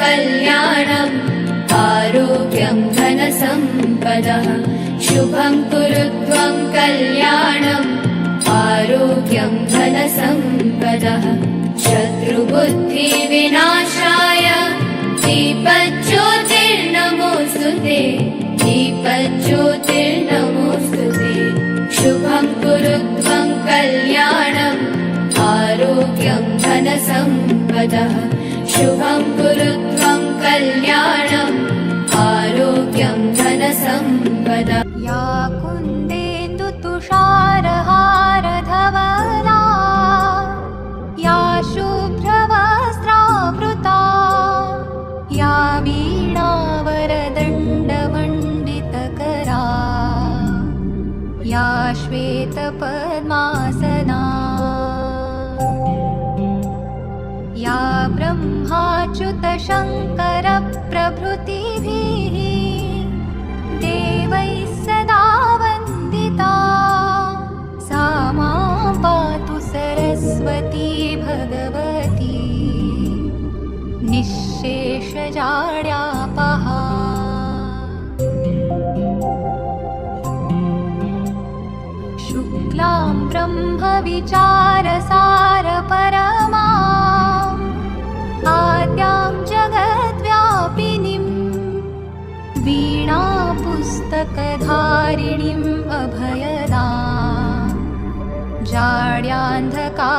कल्याणम् आरोग्यं धनसम्पदः शुभं कुरु त्वं कल्याणम् आरोग्यं धनसम्पदः शत्रुबुद्धिविनाशाय दीपज्योतिर्नमोऽस्तुते दीपज्योतिर्नमोऽस्तुते शुभं कुरु त्वं कल्याणम् आरोग्यं धनसम्पदः शुभं कुरु त्वं कल्याणम् आरोग्यं धनसम्पदः या कुन्देन्दुतुषारहारधवला या शुभ्रवस्त्रावृता या वीणावरदण्डमण्डितकरा या श्वेतपद्मासना या ब्रह्माच्युतशङ्करप्रभृतिभिः देवैः सदा वन्दिता सा मां पातु सरस्वती भगवती निःशेषजाड्यापहा शुक्लां ब्रह्मविचारसारपरमा आद्यां जगद्व्यापिनीं वीणापुस्तकधारिणीम् अभयदां जाड्यान्धकारापहा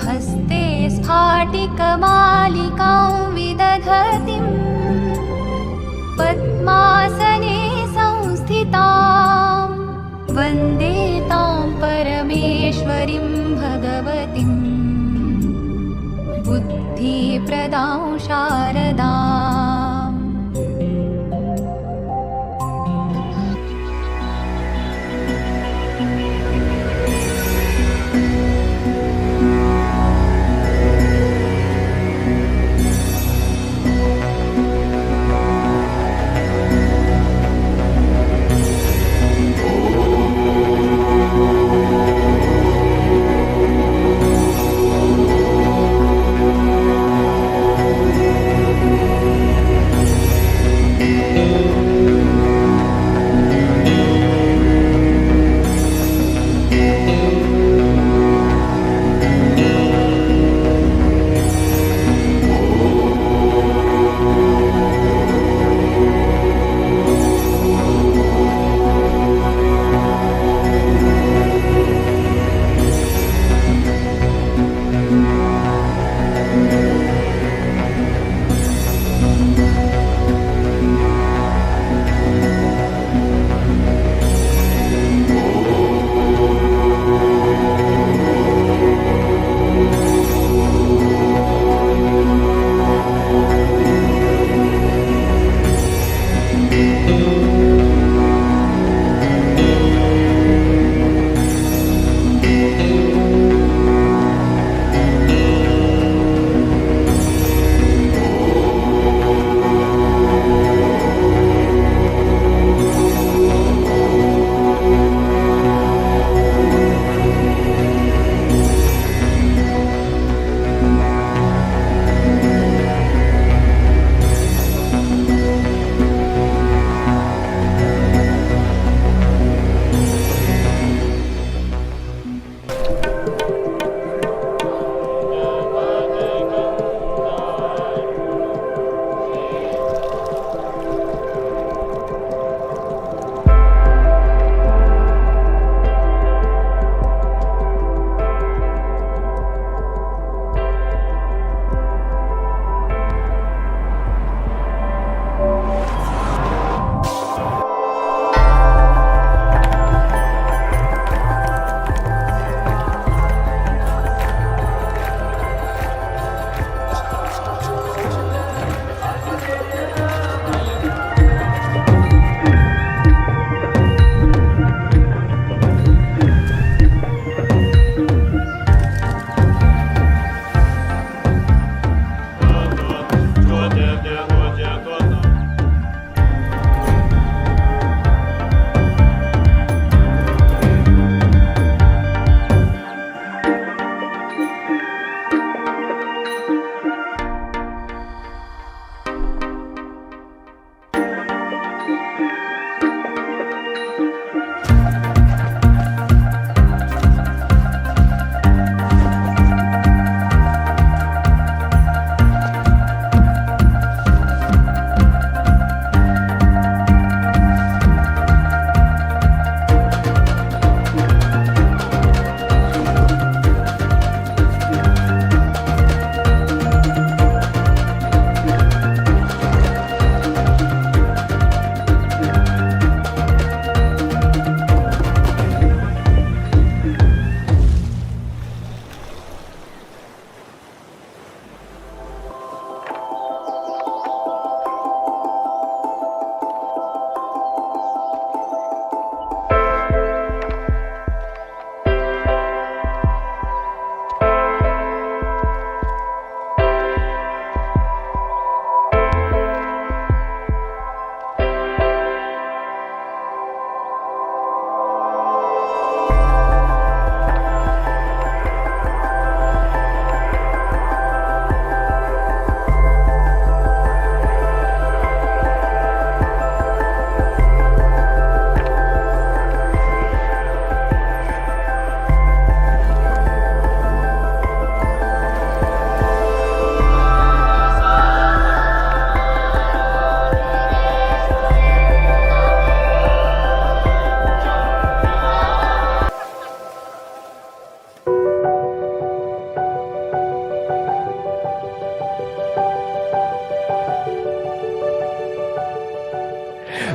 हस्ते स्फाटिकमालिकां विदधतीं पद्मासने संस्थितां वन्दे तां परमेश्वरीं भगवतीं बुद्धिप्रदां शारदाम्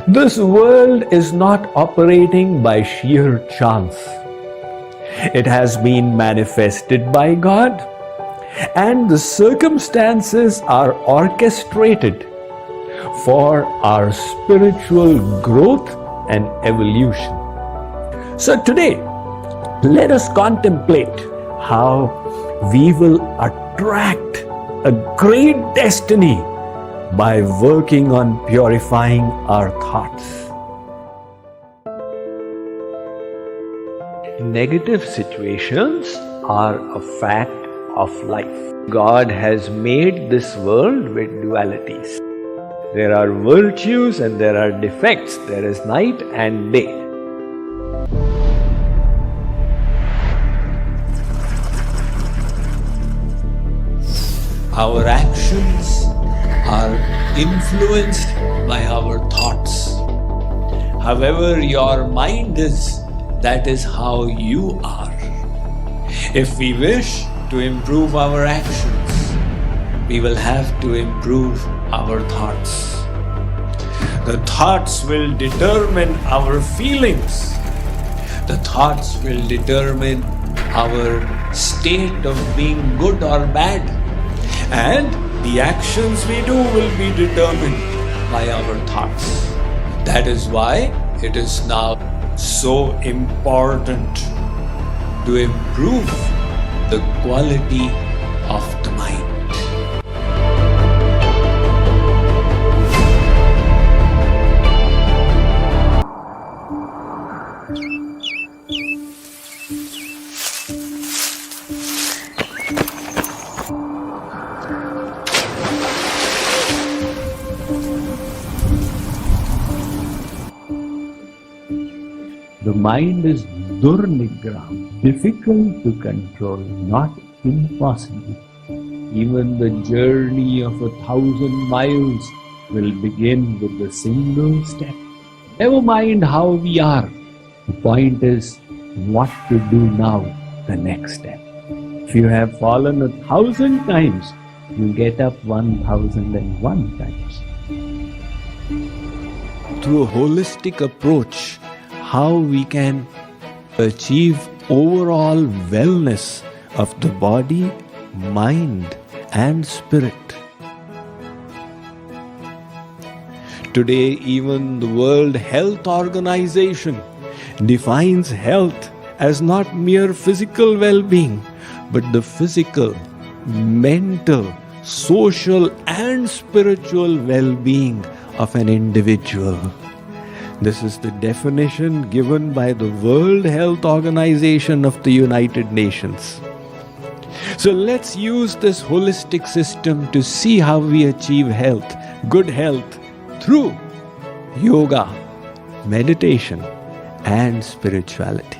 This world is not operating by sheer chance. It has been manifested by God, and the circumstances are orchestrated for our spiritual growth and evolution. So today, let us contemplate how we will attract a great destiny by working on purifying our thoughts. Negative situations are a fact of life. God has made this world with dualities. There are virtues and there are defects. There is night and day. Our actions are influenced by our thoughts. However your mind is, that is how you are. If we wish to improve our actions, we will have to improve our thoughts. The thoughts will determine our feelings. The thoughts will determine our state of being good or bad. And the actions we do will be determined by our thoughts. That is why it is now so important to improve the quality of the mind. The mind is durnigram, difficult to control, not impossible. Even the journey of 1,000 miles will begin with a single step. Never mind how we are. The point is what to do now, the next step. If you have fallen 1,000 times, you get up 1,001 times. Through a holistic approach, how we can achieve overall wellness of the body, mind, and spirit. Today, even the World Health Organization defines health as not mere physical well-being, but the physical, mental, social, and spiritual well-being of an individual. This is the definition given by the World Health Organization of the United Nations. So let's use this holistic system to see how we achieve health, good health, through yoga, meditation, and spirituality.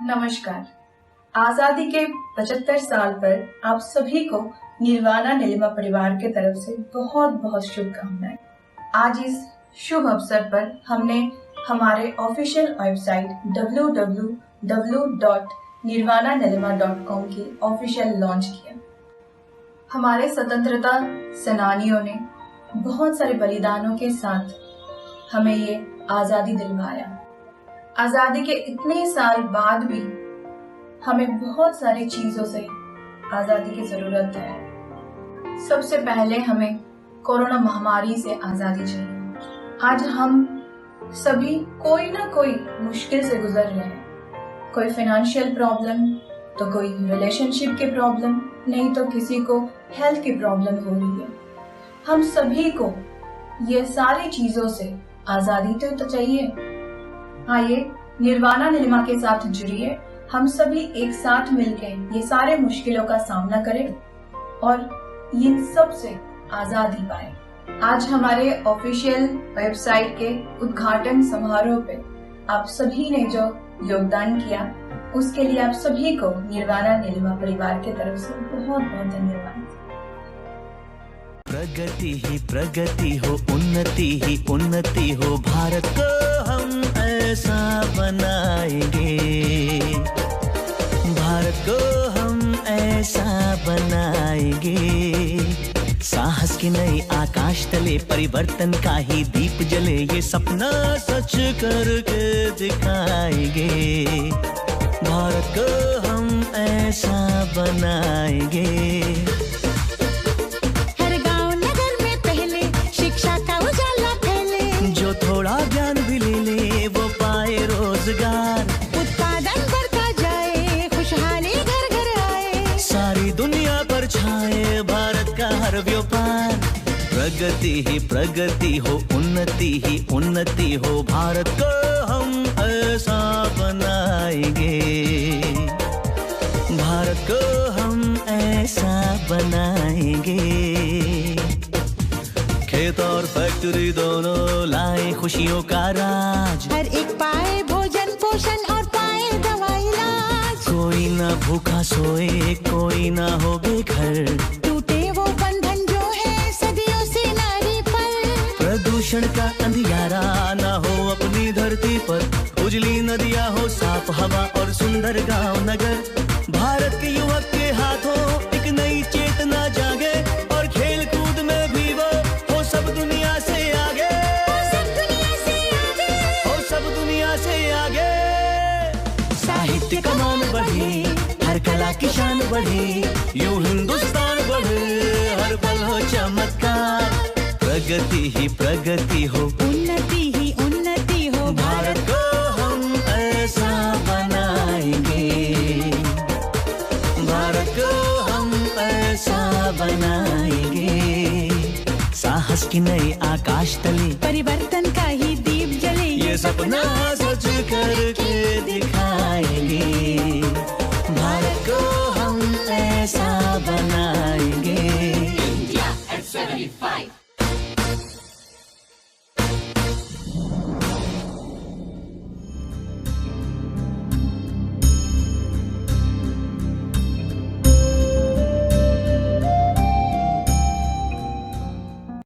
नमस्कार। आजादी के 75 साल पर आप सभी को निर्वाणा नीलिमा परिवार के तरफ से बहुत बहुत शुभकामनाएं। आज इस शुभ अवसर पर हमने हमारे ऑफिशियल वेबसाइट www.nirvananilima.com की ऑफिशियल लॉन्च किया। हमारे स्वतंत्रता सेनानियों ने बहुत सारे बलिदानों के साथ हमें ये आजादी दिलवाया। आजादी के इतने साल बाद भी हमें बहुत सारी चीजों से आजादी की जरूरत है। सबसे पहले हमें कोरोना महामारी से आजादी चाहिए। आज हम सभी कोई ना कोई मुश्किल से गुजर रहे हैं। कोई फाइनेंशियल प्रॉब्लम, तो कोई रिलेशनशिप की प्रॉब्लम, नहीं तो किसी को हेल्थ की प्रॉब्लम हो रही है। हम सभी को ये सारी चीजों से आजादी तो चाहिए। आइए निर्वाणा नीलिमा के साथ जुड़िए, हम सभी एक साथ मिलकर ये सारे मुश्किलों का सामना करें और इन सब से आजादी पाए। आज हमारे ऑफिशियल वेबसाइट के उद्घाटन समारोह पे आप सभी ने जो योगदान किया, उसके लिए आप सभी को निर्वाणा नीलिमा परिवार के तरफ से बहुत बहुत धन्यवाद। प्रगति हो, उन्नति ही उन्नति हो, भारत को हम ऐसा बनाएंगे, भारत को हम ऐसा बनाएंगे। साहस की नई आकाश तले परिवर्तन का ही दीप जले, ये सपना सच करके दिखाएंगे। भारत को हम ऐसा बनाएंगे। हर गांव नगर में पहले शिक्षा का उजाला फैले, जो थोड़ा ज्ञान भी ले ले वो पाए रोजगार। उत्पादन बढ़ता जाए, खुशहाली घर घर आए, सारी दुनिया पर छाए भारत का हर व्यापार। प्रगति हो, उन्नति ही उन्नति हो, भारत को हम ऐसा बनाएंगे, भारत को हम ऐसा बनाएंगे। खेत और फैक्ट्री दोनों लाए खुशियों का राज, हर एक पाए भोजन पोषण और पाए दवा इलाज। कोई ना भूखा सोए, कोई ना हो बेघर, टूटे वो बंधन जो है सदियों से नारी पर। प्रदूषण का अंधियारा ना हो अपनी धरती पर, उजली नदियां हो, साफ हवा और सुंदर गांव नगर। भारत के युवक के हाथों एक नई चेतना जागे, और खेल कूद में भी वो हो सब दुनिया से आगे, हो सब दुनिया से आगे, हो सब दुनिया से आगे। साहित्य का मान बढ़े, हर कला की शान बढ़े, यूं हिंदुस्तान बढ़े, हर पल हो चमत्कार। प्रगति हो, उन्नति ही उन्नति हो, भारत को हम ऐसा बनाएंगे, भारत को हम ऐसा बनाएंगे। साहस की नई आकाश तले परिवर्तन का ही दीप जले, ये सपना सच करके दिखाएंगे।